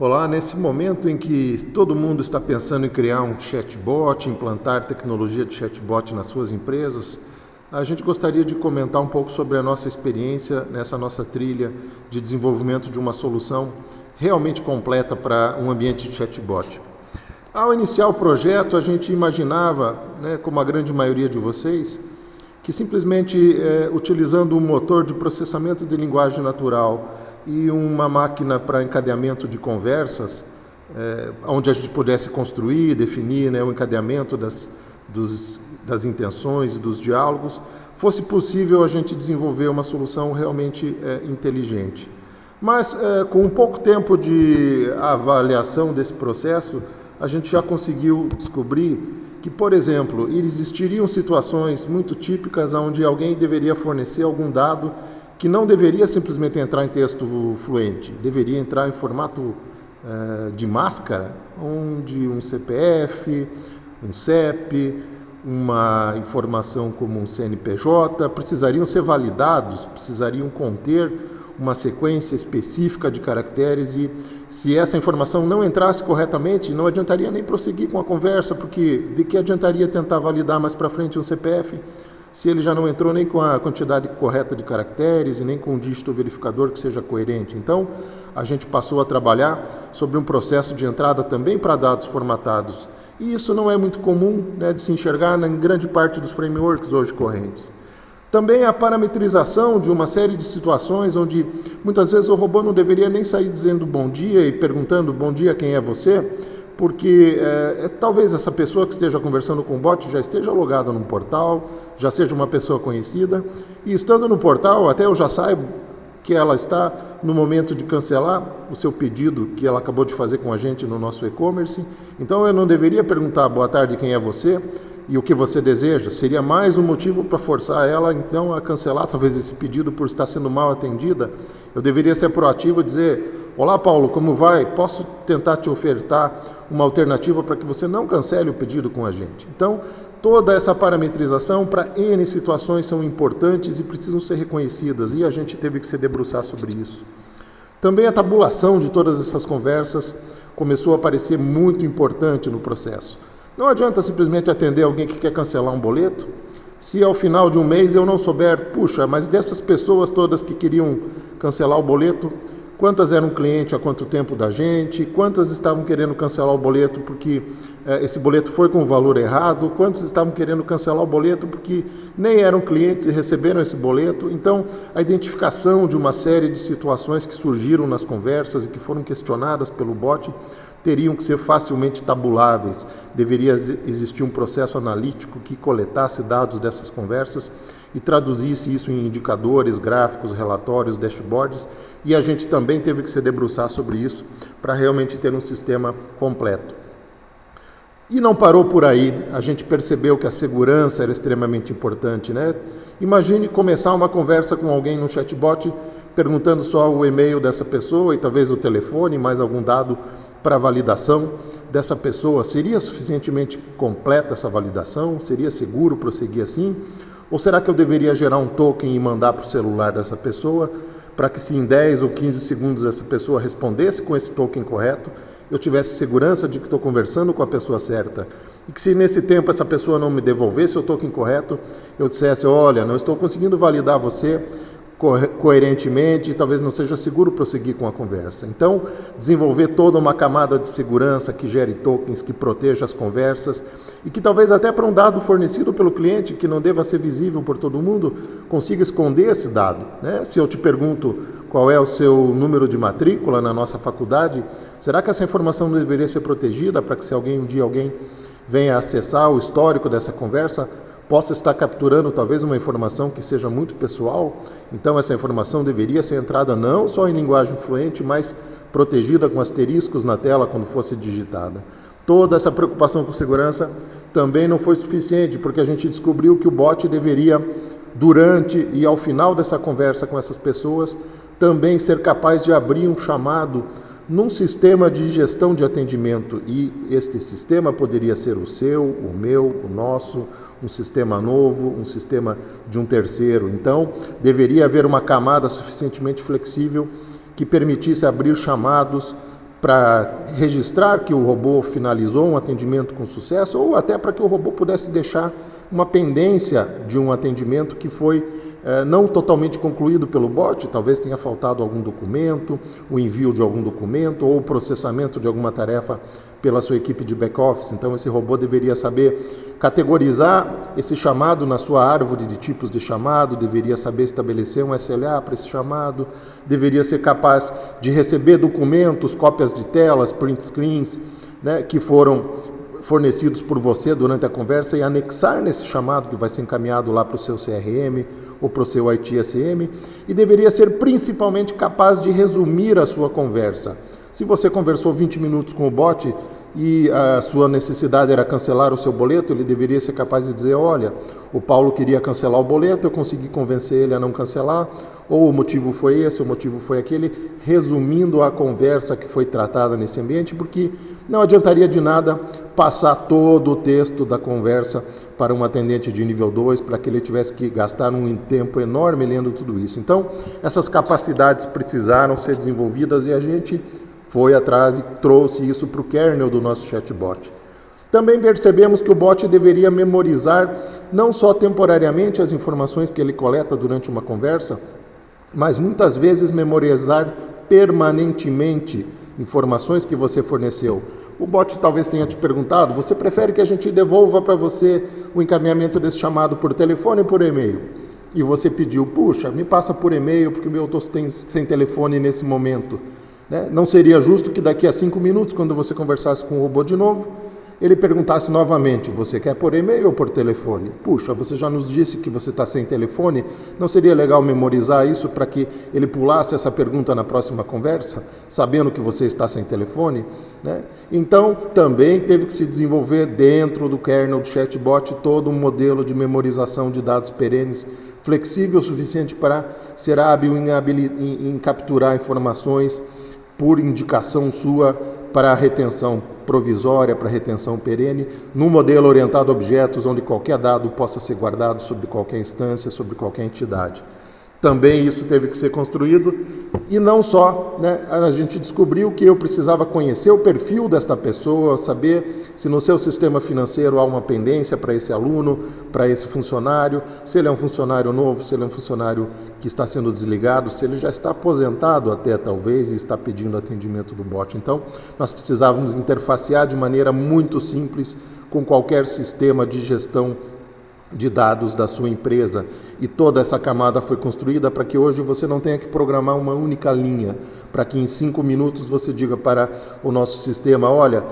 Olá, nesse momento em que todo mundo está pensando em criar um chatbot, implantar tecnologia de chatbot nas suas empresas, a gente gostaria de comentar um pouco sobre a nossa experiência nessa nossa trilha de desenvolvimento de uma solução realmente completa para um ambiente de chatbot. Ao iniciar o projeto, a gente imaginava, como a grande maioria de vocês, que simplesmente utilizando um motor de processamento de linguagem natural e uma máquina para encadeamento de conversas, onde a gente pudesse construir, definir o encadeamento das intenções e dos diálogos, fosse possível a gente desenvolver uma solução realmente inteligente. Mas com um pouco tempo de avaliação desse processo, a gente já conseguiu descobrir que, por exemplo, existiriam situações muito típicas onde alguém deveria fornecer algum dado que não deveria simplesmente entrar em texto fluente, deveria entrar em formato de máscara, onde um CPF, um CEP, uma informação como um CNPJ precisariam ser validados, precisariam conter uma sequência específica de caracteres e se essa informação não entrasse corretamente, não adiantaria nem prosseguir com a conversa, porque de que adiantaria tentar validar mais para frente um CPF se ele já não entrou nem com a quantidade correta de caracteres e nem com um dígito verificador que seja coerente. Então, a gente passou a trabalhar sobre um processo de entrada também para dados formatados. E isso não é muito comum de se enxergar em grande parte dos frameworks hoje correntes. Também a parametrização de uma série de situações onde muitas vezes o robô não deveria nem sair dizendo bom dia e perguntando bom dia, quem é você? Porque talvez essa pessoa que esteja conversando com o bot já esteja logada num portal, já seja uma pessoa conhecida, e estando no portal, até eu já saibo que ela está no momento de cancelar o seu pedido que ela acabou de fazer com a gente no nosso e-commerce. Então eu não deveria perguntar boa tarde, quem é você e o que você deseja. Seria mais um motivo para forçar ela então a cancelar talvez esse pedido por estar sendo mal atendida. Eu deveria ser proativo e dizer: olá Paulo, como vai? Posso tentar te ofertar uma alternativa para que você não cancele o pedido com a gente. Então, toda essa parametrização para N situações são importantes e precisam ser reconhecidas, e a gente teve que se debruçar sobre isso. Também a tabulação de todas essas conversas começou a parecer muito importante no processo. Não adianta simplesmente atender alguém que quer cancelar um boleto, se ao final de um mês eu não souber, puxa, mas dessas pessoas todas que queriam cancelar o boleto, quantas eram cliente há quanto tempo da gente, quantas estavam querendo cancelar o boleto porque esse boleto foi com o valor errado, quantos estavam querendo cancelar o boleto porque nem eram clientes e receberam esse boleto. Então, a identificação de uma série de situações que surgiram nas conversas e que foram questionadas pelo bot teriam que ser facilmente tabuláveis. Deveria existir um processo analítico que coletasse dados dessas conversas e traduzisse isso em indicadores, gráficos, relatórios, dashboards, e a gente também teve que se debruçar sobre isso para realmente ter um sistema completo. E não parou por aí, a gente percebeu que a segurança era extremamente importante, Imagine começar uma conversa com alguém no chatbot perguntando só o e-mail dessa pessoa e talvez o telefone, mais algum dado para validação dessa pessoa. Seria suficientemente completa essa validação? Seria seguro prosseguir assim? Ou será que eu deveria gerar um token e mandar para o celular dessa pessoa para que se em 10 ou 15 segundos essa pessoa respondesse com esse token correto, eu tivesse segurança de que estou conversando com a pessoa certa? E que se nesse tempo essa pessoa não me devolvesse o token correto, eu dissesse: olha, não estou conseguindo validar você coerentemente e talvez não seja seguro prosseguir com a conversa. Então, desenvolver toda uma camada de segurança que gere tokens, que proteja as conversas e que talvez até para um dado fornecido pelo cliente, que não deva ser visível por todo mundo, consiga esconder esse dado. Se eu te pergunto qual é o seu número de matrícula na nossa faculdade, será que essa informação não deveria ser protegida para que se um dia alguém venha acessar o histórico dessa conversa, possa estar capturando talvez uma informação que seja muito pessoal? Então essa informação deveria ser entrada não só em linguagem fluente, mas protegida com asteriscos na tela quando fosse digitada. Toda essa preocupação com segurança também não foi suficiente, porque a gente descobriu que o bot deveria, durante e ao final dessa conversa com essas pessoas, também ser capaz de abrir um chamado num sistema de gestão de atendimento, e este sistema poderia ser o seu, o meu, o nosso, um sistema novo, um sistema de um terceiro. Então, deveria haver uma camada suficientemente flexível que permitisse abrir chamados para registrar que o robô finalizou um atendimento com sucesso, ou até para que o robô pudesse deixar uma pendência de um atendimento que foi não totalmente concluído pelo bot, talvez tenha faltado algum documento, o envio de algum documento ou o processamento de alguma tarefa pela sua equipe de back-office. Então esse robô deveria saber categorizar esse chamado na sua árvore de tipos de chamado, deveria saber estabelecer um SLA para esse chamado, deveria ser capaz de receber documentos, cópias de telas, print screens, né, que foram fornecidos por você durante a conversa e anexar nesse chamado que vai ser encaminhado lá para o seu CRM ou para o seu ITSM, e deveria ser principalmente capaz de resumir a sua conversa. Se você conversou 20 minutos com o bot e a sua necessidade era cancelar o seu boleto, ele deveria ser capaz de dizer, olha, o Paulo queria cancelar o boleto, eu consegui convencer ele a não cancelar, ou o motivo foi esse, o motivo foi aquele, resumindo a conversa que foi tratada nesse ambiente, porque não adiantaria de nada passar todo o texto da conversa para um atendente de nível 2, para que ele tivesse que gastar um tempo enorme lendo tudo isso. Então, essas capacidades precisaram ser desenvolvidas e a gente foi atrás e trouxe isso para o kernel do nosso chatbot. Também percebemos que o bot deveria memorizar não só temporariamente as informações que ele coleta durante uma conversa, mas muitas vezes memorizar permanentemente informações que você forneceu. O bot talvez tenha te perguntado, você prefere que a gente devolva para você o encaminhamento desse chamado por telefone ou por e-mail? E você pediu, puxa, me passa por e-mail porque eu estou sem telefone nesse momento. Né? Não seria justo que daqui a 5 minutos, quando você conversasse com o robô de novo, ele perguntasse novamente, você quer por e-mail ou por telefone? Puxa, você já nos disse que você está sem telefone, não seria legal memorizar isso para que ele pulasse essa pergunta na próxima conversa, sabendo que você está sem telefone? Né? Então, também teve que se desenvolver dentro do kernel do chatbot todo um modelo de memorização de dados perenes, flexível o suficiente para ser hábil em capturar informações por indicação sua para a retenção provisória, para a retenção perene, num modelo orientado a objetos onde qualquer dado possa ser guardado sobre qualquer instância, sobre qualquer entidade. Também isso teve que ser construído, e não só, né, a gente descobriu que eu precisava conhecer o perfil desta pessoa, saber se no seu sistema financeiro há uma pendência para esse aluno, para esse funcionário, se ele é um funcionário novo, se ele é um funcionário que está sendo desligado, se ele já está aposentado até talvez e está pedindo atendimento do bot. Então, nós precisávamos interfacear de maneira muito simples com qualquer sistema de gestão de dados da sua empresa, e toda essa camada foi construída para que hoje você não tenha que programar uma única linha, para que em 5 minutos você diga para o nosso sistema, olha,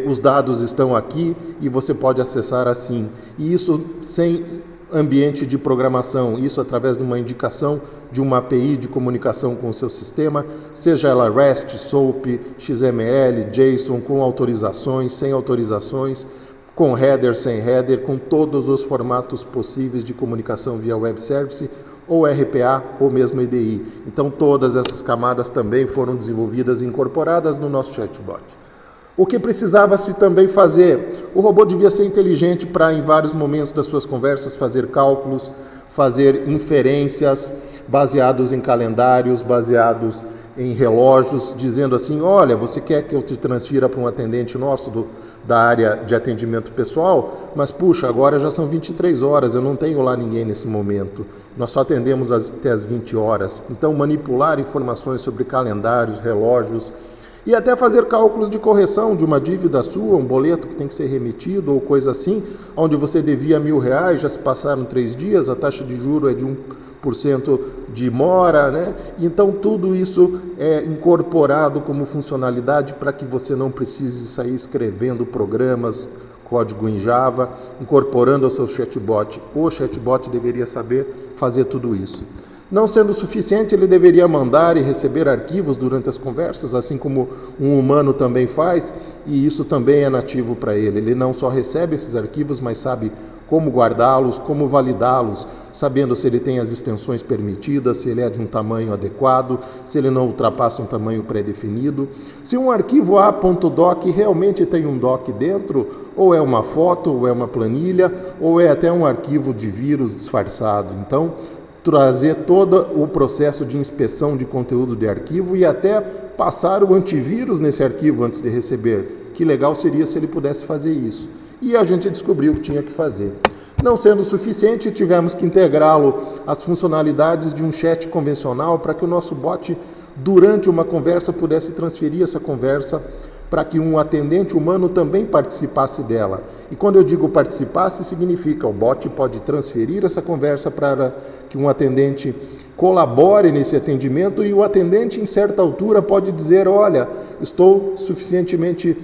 os dados estão aqui e você pode acessar assim, e isso sem ambiente de programação, isso através de uma indicação de uma API de comunicação com o seu sistema, seja ela REST, SOAP, XML, JSON, com autorizações, sem autorizações, com header, sem header, com todos os formatos possíveis de comunicação via web service, ou RPA, ou mesmo EDI. Então, todas essas camadas também foram desenvolvidas e incorporadas no nosso chatbot. O que precisava-se também fazer? O robô devia ser inteligente para, em vários momentos das suas conversas, fazer cálculos, fazer inferências baseados em calendários, baseados em relógios, dizendo assim, olha, você quer que eu te transfira para um atendente nosso da área de atendimento pessoal, mas puxa, agora já são 23 horas, eu não tenho lá ninguém nesse momento, nós só atendemos até as 20 horas. Então, manipular informações sobre calendários, relógios, e até fazer cálculos de correção de uma dívida sua, um boleto que tem que ser remetido ou coisa assim, onde você devia R$1.000, já se passaram 3 dias, a taxa de juros é de 1% de mora, né? Então tudo isso é incorporado como funcionalidade para que você não precise sair escrevendo programas, código em Java, incorporando ao seu chatbot. O chatbot deveria saber fazer tudo isso. Não sendo suficiente, ele deveria mandar e receber arquivos durante as conversas, assim como um humano também faz, e isso também é nativo para ele. Ele não só recebe esses arquivos, mas sabe como guardá-los, como validá-los, sabendo se ele tem as extensões permitidas, se ele é de um tamanho adequado, se ele não ultrapassa um tamanho pré-definido. Se um arquivo A.doc realmente tem um doc dentro, ou é uma foto, ou é uma planilha, ou é até um arquivo de vírus disfarçado. Então, trazer todo o processo de inspeção de conteúdo de arquivo e até passar o antivírus nesse arquivo antes de receber. Que legal seria se ele pudesse fazer isso. E a gente descobriu que tinha que fazer. Não sendo suficiente, tivemos que integrá-lo às funcionalidades de um chat convencional para que o nosso bot, durante uma conversa, pudesse transferir essa conversa para que um atendente humano também participasse dela. E quando eu digo participasse, significa o bot pode transferir essa conversa para que um atendente colabore nesse atendimento e o atendente, em certa altura, pode dizer, olha, estou suficientemente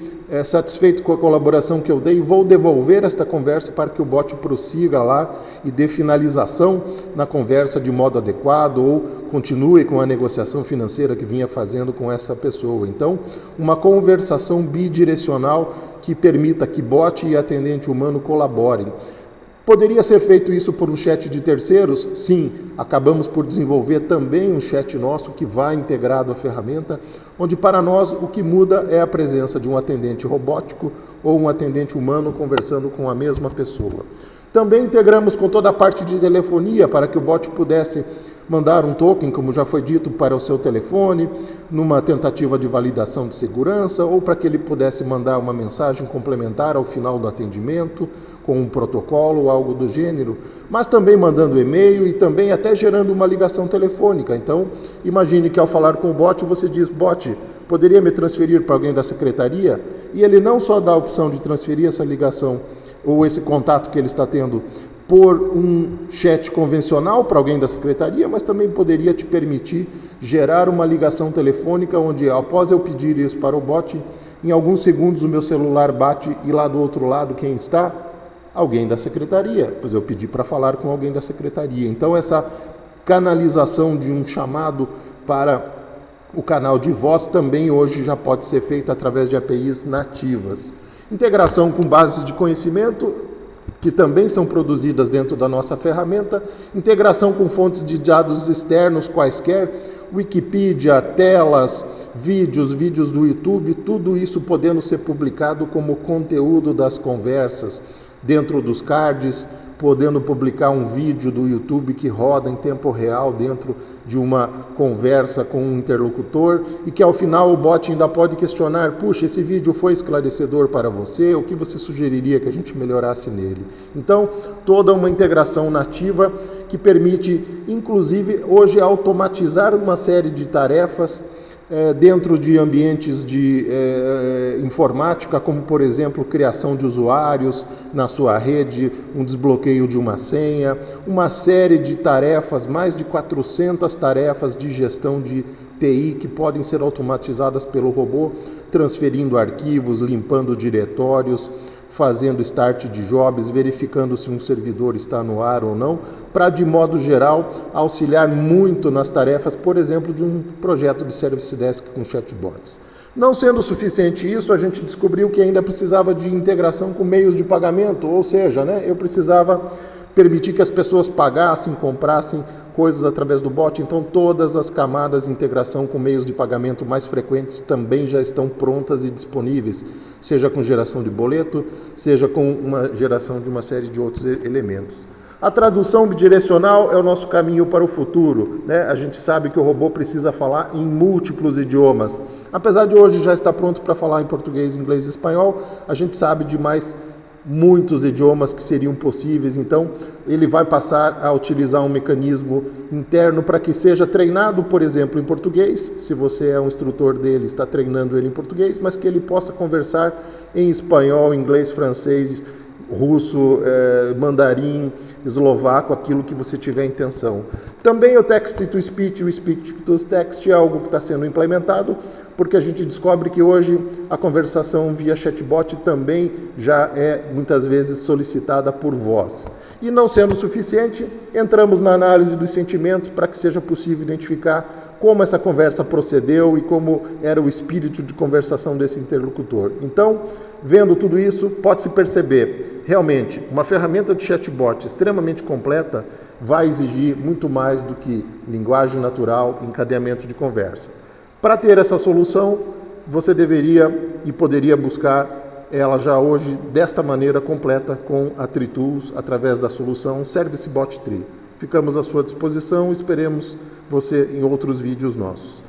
satisfeito com a colaboração que eu dei, vou devolver esta conversa para que o bot prossiga lá e dê finalização na conversa de modo adequado ou continue com a negociação financeira que vinha fazendo com essa pessoa. Então, uma conversação bidirecional que permita que bot e atendente humano colaborem. Poderia ser feito isso por um chat de terceiros? Sim, acabamos por desenvolver também um chat nosso que vai integrado à ferramenta, onde para nós o que muda é a presença de um atendente robótico ou um atendente humano conversando com a mesma pessoa. Também integramos com toda a parte de telefonia para que o bot pudesse mandar um token, como já foi dito, para o seu telefone, numa tentativa de validação de segurança, ou para que ele pudesse mandar uma mensagem complementar ao final do atendimento, com um protocolo ou algo do gênero, mas também mandando e-mail e também até gerando uma ligação telefônica. Então, imagine que ao falar com o bot, você diz, bot, poderia me transferir para alguém da secretaria? E ele não só dá a opção de transferir essa ligação ou esse contato que ele está tendo por um chat convencional para alguém da secretaria, mas também poderia te permitir gerar uma ligação telefônica onde, após eu pedir isso para o bot, em alguns segundos o meu celular bate e lá do outro lado quem está? Alguém da secretaria, pois eu pedi para falar com alguém da secretaria. Então essa canalização de um chamado para o canal de voz também hoje já pode ser feita através de APIs nativas. Integração com bases de conhecimento, que também são produzidas dentro da nossa ferramenta, integração com fontes de dados externos quaisquer, Wikipedia, telas, vídeos do YouTube, tudo isso podendo ser publicado como conteúdo das conversas, dentro dos cards, podendo publicar um vídeo do YouTube que roda em tempo real dentro de uma conversa com um interlocutor e que ao final o bot ainda pode questionar, puxa, esse vídeo foi esclarecedor para você, o que você sugeriria que a gente melhorasse nele? Então, toda uma integração nativa que permite, inclusive, hoje automatizar uma série de tarefas dentro de ambientes de informática, como por exemplo criação de usuários na sua rede, um desbloqueio de uma senha, uma série de tarefas, mais de 400 tarefas de gestão de TI que podem ser automatizadas pelo robô, transferindo arquivos, limpando diretórios, fazendo start de jobs, verificando se um servidor está no ar ou não, para, de modo geral, auxiliar muito nas tarefas, por exemplo, de um projeto de Service Desk com chatbots. Não sendo suficiente isso, a gente descobriu que ainda precisava de integração com meios de pagamento, ou seja, eu precisava permitir que as pessoas pagassem, comprassem coisas através do bot, então todas as camadas de integração com meios de pagamento mais frequentes também já estão prontas e disponíveis, seja com geração de boleto, seja com uma geração de uma série de outros elementos. A tradução bidirecional é o nosso caminho para o futuro, A gente sabe que o robô precisa falar em múltiplos idiomas. Apesar de hoje já estar pronto para falar em português, inglês e espanhol, a gente sabe de mais muitos idiomas que seriam possíveis, então ele vai passar a utilizar um mecanismo interno para que seja treinado, por exemplo, em português, se você é um instrutor dele, está treinando ele em português, mas que ele possa conversar em espanhol, inglês, francês, russo, mandarim, eslovaco, aquilo que você tiver intenção. Também o text-to-speech, o speech-to-text é algo que está sendo implementado, porque a gente descobre que hoje a conversação via chatbot também já é muitas vezes solicitada por voz. E não sendo suficiente, entramos na análise dos sentimentos para que seja possível identificar como essa conversa procedeu e como era o espírito de conversação desse interlocutor. Então, vendo tudo isso, pode-se perceber, realmente, uma ferramenta de chatbot extremamente completa vai exigir muito mais do que linguagem natural e encadeamento de conversa. Para ter essa solução, você deveria e poderia buscar ela já hoje desta maneira completa com a TreeTools através da solução Service Bot Tree. Ficamos à sua disposição e esperemos você em outros vídeos nossos.